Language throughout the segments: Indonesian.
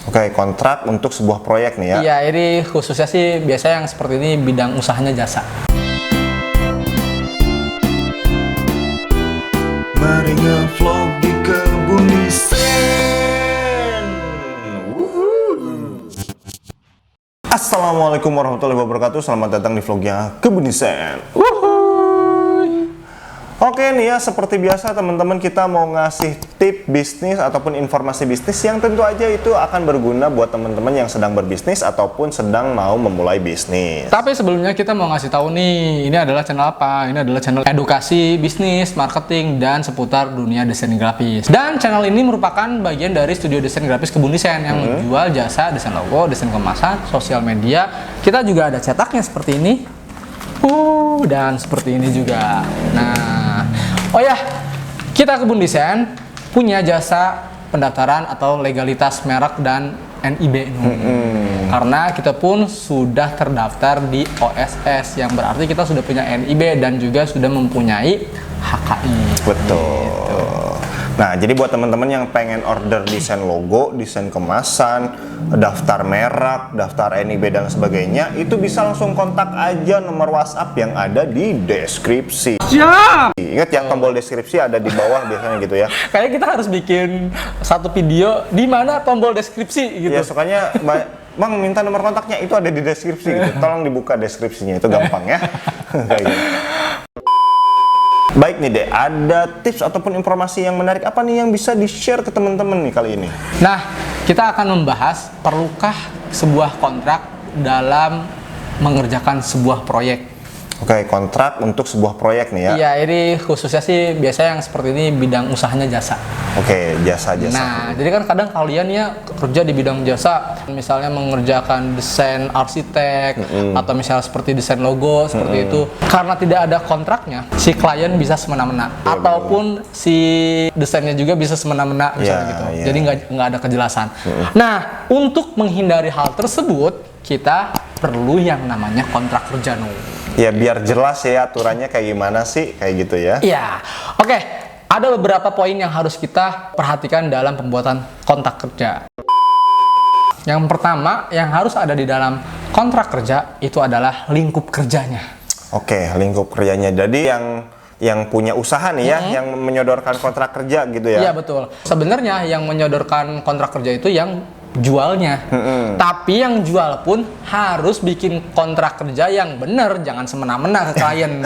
Oke, kontrak untuk sebuah proyek nih ya. Iya, ini khususnya sih biasanya yang seperti ini bidang usahanya jasa. Mari ngevlog di kebun desain. Assalamualaikum warahmatullahi wabarakatuh. Selamat datang di vlognya Kebun Desain. Oke nih ya, seperti biasa teman-teman, kita mau ngasih tip bisnis ataupun informasi bisnis yang tentu aja itu akan berguna buat teman-teman yang sedang berbisnis ataupun sedang mau memulai bisnis. Tapi sebelumnya kita mau ngasih tahu nih, ini adalah channel apa? Ini adalah channel edukasi, bisnis, marketing, dan seputar dunia desain grafis. Dan channel ini merupakan bagian dari studio desain grafis Kebun Desain yang menjual jasa desain logo, desain kemasan, sosial media. Kita juga ada cetaknya seperti ini. Dan seperti ini juga. Nah, oh ya, kita Kebun Desain punya jasa pendaftaran atau legalitas merek dan NIB. Karena kita pun sudah terdaftar di OSS, yang berarti kita sudah punya NIB dan juga sudah mempunyai HKI. Betul. Gitu. Nah, jadi buat teman-teman yang pengen order desain logo, desain kemasan, daftar merek, daftar NIB dan sebagainya, itu bisa langsung kontak aja nomor WhatsApp yang ada di deskripsi. Siap! Ingat ya, tombol deskripsi ada di bawah biasanya gitu ya. Kayaknya kita harus bikin satu video di mana tombol deskripsi gitu. Ya, sukanya Bang minta nomor kontaknya, itu ada di deskripsi gitu. Tolong dibuka deskripsinya, itu gampang ya. Kayak gitu. Baik nih Dek, ada tips ataupun informasi yang menarik apa nih yang bisa di-share ke teman-teman nih kali ini? Nah, kita akan membahas perlukah sebuah kontrak dalam mengerjakan sebuah proyek. Oke, kontrak untuk sebuah proyek nih ya. Iya, ini khususnya sih biasanya yang seperti ini bidang usahanya jasa. Oke, jasa-jasa. Nah, jadi kan kadang kalian ya kerja di bidang jasa, misalnya mengerjakan desain arsitek atau misalnya seperti desain logo seperti itu. Karena tidak ada kontraknya, si klien bisa semena-mena ataupun si desainnya juga bisa semena-mena misalnya gitu. Jadi nggak ada kejelasan. Nah, untuk menghindari hal tersebut, kita perlu yang namanya kontrak kerja Ya, biar jelas ya aturannya kayak gimana sih, kayak gitu ya. Iya. Oke, ada beberapa poin yang harus kita perhatikan dalam pembuatan kontrak kerja. Yang pertama, yang harus ada di dalam kontrak kerja itu adalah lingkup kerjanya. Oke, lingkup kerjanya. Jadi yang punya usaha nih ya, yang menyodorkan kontrak kerja gitu ya. Iya, betul. Sebenarnya yang menyodorkan kontrak kerja itu yang jualnya. Tapi yang jual pun harus bikin kontrak kerja yang benar, jangan semena-mena ke klien.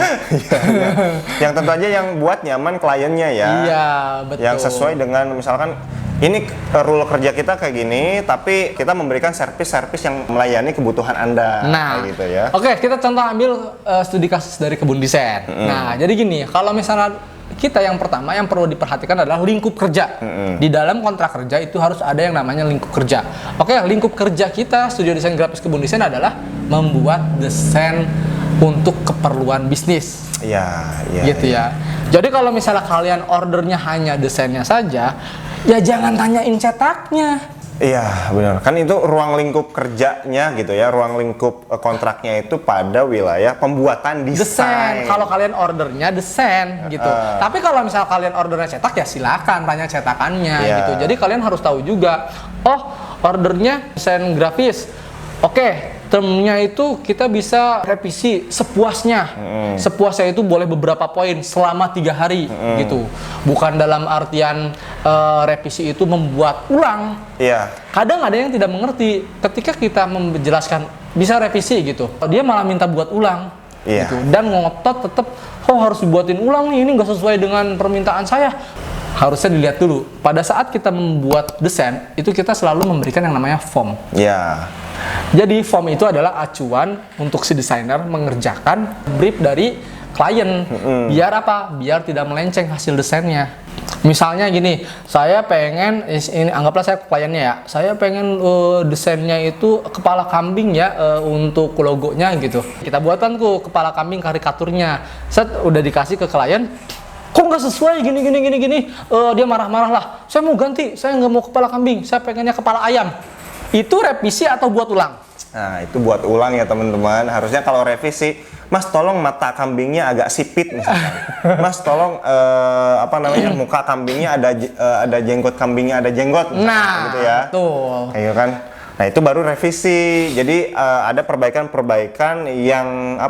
Yang tentu aja yang buat nyaman kliennya ya. Iya, betul. Yang sesuai dengan misalkan ini rule kerja kita kayak gini, tapi kita memberikan servis-servis yang melayani kebutuhan Anda. Nah, kayak gitu ya. Oke, kita contoh ambil studi kasus dari Kebun Desain. Nah, jadi gini, kalau misalnya kita yang pertama yang perlu diperhatikan adalah lingkup kerja. Di dalam kontrak kerja itu harus ada yang namanya lingkup kerja. Oke, lingkup kerja kita studio desain grafis Kebun Desain adalah membuat desain untuk keperluan bisnis. Iya, iya. Gitu ya. Jadi kalau misalnya kalian ordernya hanya desainnya saja, ya jangan tanyain cetaknya. Iya, benar. Kan itu ruang lingkup kerjanya gitu ya, ruang lingkup kontraknya itu pada wilayah pembuatan desain. Kalau kalian ordernya desain gitu. Tapi kalau misalnya kalian ordernya cetak, ya silakan tanya cetakannya gitu. Jadi kalian harus tahu juga, oh ordernya desain grafis. Oke, termnya itu kita bisa revisi sepuasnya. Sepuasnya itu boleh beberapa poin selama 3 hari gitu. Bukan dalam artian revisi itu membuat ulang. Iya. Kadang ada yang tidak mengerti ketika kita menjelaskan bisa revisi gitu, dia malah minta buat ulang gitu, dan ngotot tetap, oh harus dibuatin ulang nih, ini nggak sesuai dengan permintaan saya. Harusnya dilihat dulu pada saat kita membuat desain itu kita selalu memberikan yang namanya form. Iya. Jadi form itu adalah acuan untuk si desainer mengerjakan brief dari klien. Biar apa? Biar tidak melenceng hasil desainnya. Misalnya gini, saya pengen, ini anggaplah saya kliennya ya, saya pengen desainnya itu kepala kambing ya, untuk logonya gitu. Kita buatkan tuh kepala kambing karikaturnya. Set udah dikasih ke klien, kok nggak sesuai gini. Dia marah-marah lah. Saya mau ganti, saya nggak mau kepala kambing, saya pengennya kepala ayam. Itu revisi atau buat ulang? Nah, itu buat ulang ya teman-teman. Harusnya kalau revisi Mas tolong mata kambingnya agak sipit misalkan. Mas tolong muka kambingnya ada jenggot, kambingnya ada jenggot misalkan, gitu ya. Betul. Kayak kan. Nah, itu baru revisi. Jadi ada perbaikan-perbaikan yang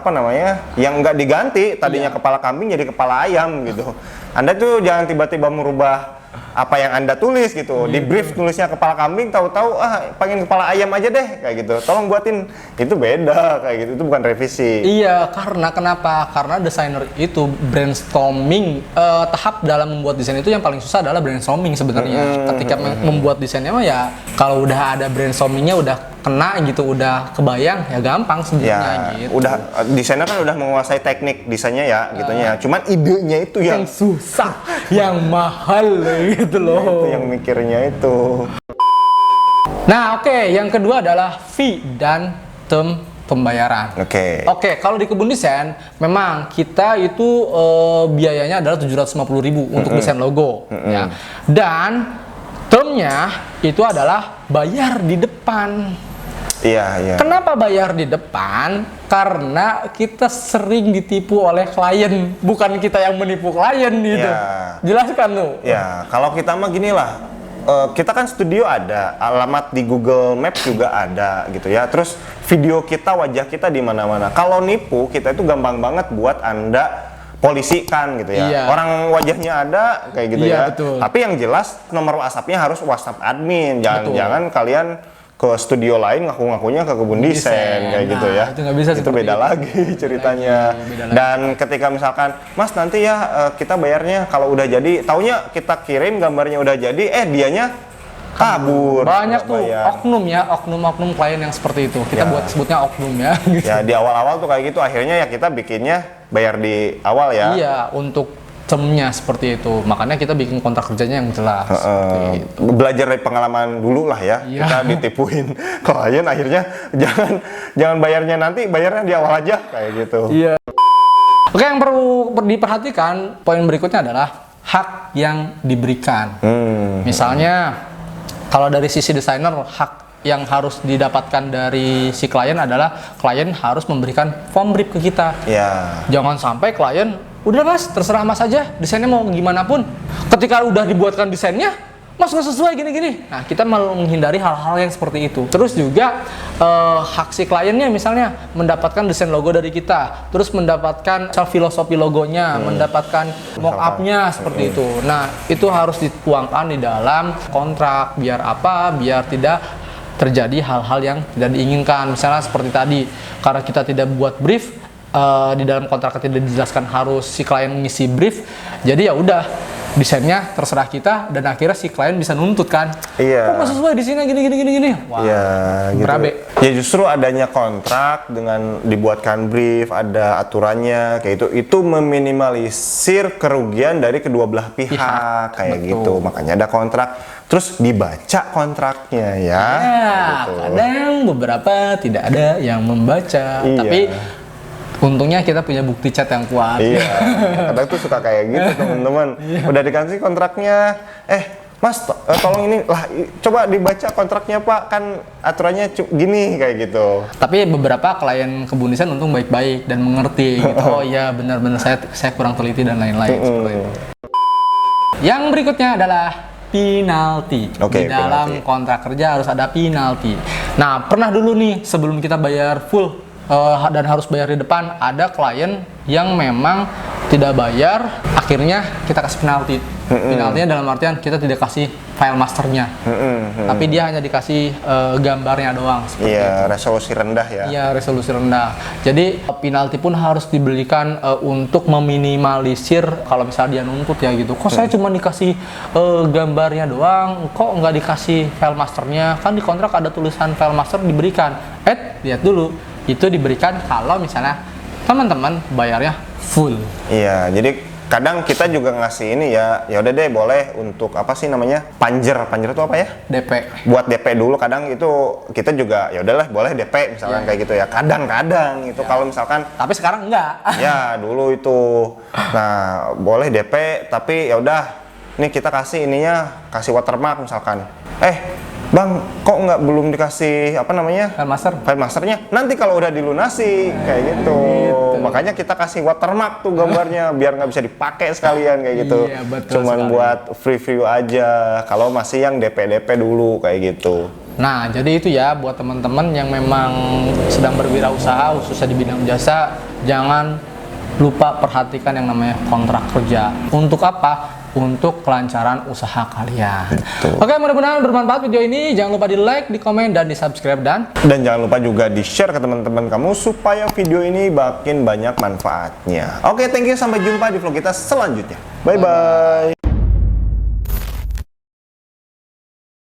yang nggak diganti, tadinya kepala kambing jadi kepala ayam gitu. Anda tuh jangan tiba-tiba merubah apa yang Anda tulis gitu. Di brief tulisnya kepala kambing, tahu-tahu pengen kepala ayam aja deh kayak gitu. Tolong buatin. Itu beda kayak gitu. Itu bukan revisi. Iya, karena kenapa? Karena desainer itu brainstorming, tahap dalam membuat desain itu yang paling susah adalah brainstorming sebenarnya. Ketika membuat desainnya mah ya kalau udah ada brainstormingnya udah kena gitu, udah kebayang ya gampang sebenarnya gitu. Udah desainer kan udah menguasai teknik desainnya ya gitunya. Cuman idenya itu yang susah, yang mahal gitu loh. Itu yang mikirnya itu. Nah, yang kedua adalah fee dan term pembayaran. Oke, kalau di Kebun Desain memang kita itu biayanya adalah 750.000 untuk desain logo ya. Dan termnya itu adalah bayar di depan. Iya. Kenapa bayar di depan? Karena kita sering ditipu oleh klien, bukan kita yang menipu klien gitu. Ya. Jelaskan tuh. Ya, kalau kita mah gini lah. Kita kan studio ada, alamat di Google Maps juga ada gitu ya. Terus video kita, wajah kita di mana-mana. Kalau nipu, kita itu gampang banget buat Anda polisikan gitu ya. Iya. Orang wajahnya ada kayak gitu Iya, ya. betul. Tapi yang jelas nomor WhatsApp-nya harus WhatsApp admin. Jangan kalian ke studio lain ngaku-ngakunya ke Kebun Desain kayak gitu ya. Itu nggak bisa itu beda lagi ceritanya. Beda lagi. Dan ketika misalkan, Mas nanti ya kita bayarnya kalau udah jadi, taunya kita kirim gambarnya udah jadi, dianya kabur. Banyak tuh bayar. oknum klien yang seperti itu. Kita buat sebutnya oknum ya. Gitu. Ya di awal-awal tuh kayak gitu, akhirnya ya kita bikinnya bayar di awal ya. Iya, untuk termnya seperti itu. Makanya kita bikin kontrak kerjanya yang jelas. Seperti itu. Belajar dari pengalaman dulu lah ya. Iya. Kita ditipuin klien, akhirnya jangan bayarnya nanti, bayarnya di awal aja kayak gitu. Iya. Oke, yang perlu diperhatikan poin berikutnya adalah hak yang diberikan. Misalnya kalau dari sisi desainer, hak yang harus didapatkan dari si klien adalah klien harus memberikan form brief ke kita. Ya. Jangan sampai klien, udah Mas, terserah Mas aja, desainnya mau gimana pun. Ketika udah dibuatkan desainnya, Mas nggak sesuai gini-gini. Nah, kita mau menghindari hal-hal yang seperti itu. Terus juga hak si kliennya misalnya mendapatkan desain logo dari kita, terus mendapatkan filosofi logonya, mendapatkan mock-up-nya seperti itu. Nah, itu harus dituangkan di dalam kontrak. Biar apa? Biar tidak terjadi hal-hal yang tidak diinginkan. Misalnya seperti tadi, karena kita tidak buat brief, di dalam kontrak tidak dijelaskan harus si klien ngisi brief, jadi ya udah desainnya terserah kita dan akhirnya si klien bisa nuntut kan. Iya. Kok nggak sesuai di sini gini. Wah. Iya, gitu. Berabe. Ya justru adanya kontrak dengan dibuatkan brief, ada aturannya kayak itu meminimalisir kerugian dari kedua belah pihak kayak Betul. gitu. Makanya ada kontrak. Terus dibaca kontraknya ya. Gitu. Kadang beberapa tidak ada yang membaca, Iya. tapi untungnya kita punya bukti chat yang kuat. Iya, kadang tuh suka kayak gitu teman-teman. Udah dikasih kontraknya, Mas tolong ini lah, coba dibaca kontraknya Pak, kan aturannya gini kayak gitu. Tapi beberapa klien Kebun Desain untung baik-baik dan mengerti gitu. Oh iya benar-benar saya kurang teliti dan lain-lain seperti itu. Yang berikutnya adalah penalti. Oke, Di dalam penalti. kontrak kerja harus ada penalti. Nah, pernah dulu nih sebelum kita bayar full dan harus bayar di depan, ada klien yang memang tidak bayar, akhirnya kita kasih penalti. Penaltinya dalam artian kita tidak kasih file masternya, tapi dia hanya dikasih gambarnya doang. Iya, resolusi rendah ya. Iya, resolusi rendah. Jadi penalti pun harus diberikan untuk meminimalisir kalau misalnya dia nuntut ya gitu. Kok saya cuma dikasih gambarnya doang, kok nggak dikasih file masternya? Kan di kontrak ada tulisan file master diberikan. Lihat dulu, itu diberikan kalau misalnya teman-teman bayarnya full. Iya, jadi kadang kita juga ngasih ini ya udah deh boleh untuk apa sih namanya panjer itu apa ya? DP. Buat DP dulu, kadang itu kita juga ya udahlah boleh DP misalkan kayak gitu ya. Kadang-kadang itu kalau misalkan Tapi sekarang enggak. ya dulu itu, nah boleh DP tapi ya udah nih kita kasih ininya, kasih watermark misalkan. Bang, kok nggak belum dikasih apa namanya? Master. File masternya. Nanti kalau udah dilunasi kayak gitu. Makanya kita kasih watermark tuh gambarnya biar nggak bisa dipakai sekalian kayak gitu. Iya, betul Cuman sekali. buat free view aja. Kalau masih yang DP dulu kayak gitu. Nah, jadi itu ya buat teman-teman yang memang sedang berwirausaha khususnya di bidang jasa, jangan lupa perhatikan yang namanya kontrak kerja. Untuk apa? Untuk kelancaran usaha kalian. Oke, mudah-mudahan bermanfaat video ini. Jangan lupa di like, di komen, dan di subscribe. Dan jangan lupa juga di share ke teman-teman kamu supaya video ini makin banyak manfaatnya. Oke, thank you. Sampai jumpa di vlog kita selanjutnya. Bye-bye.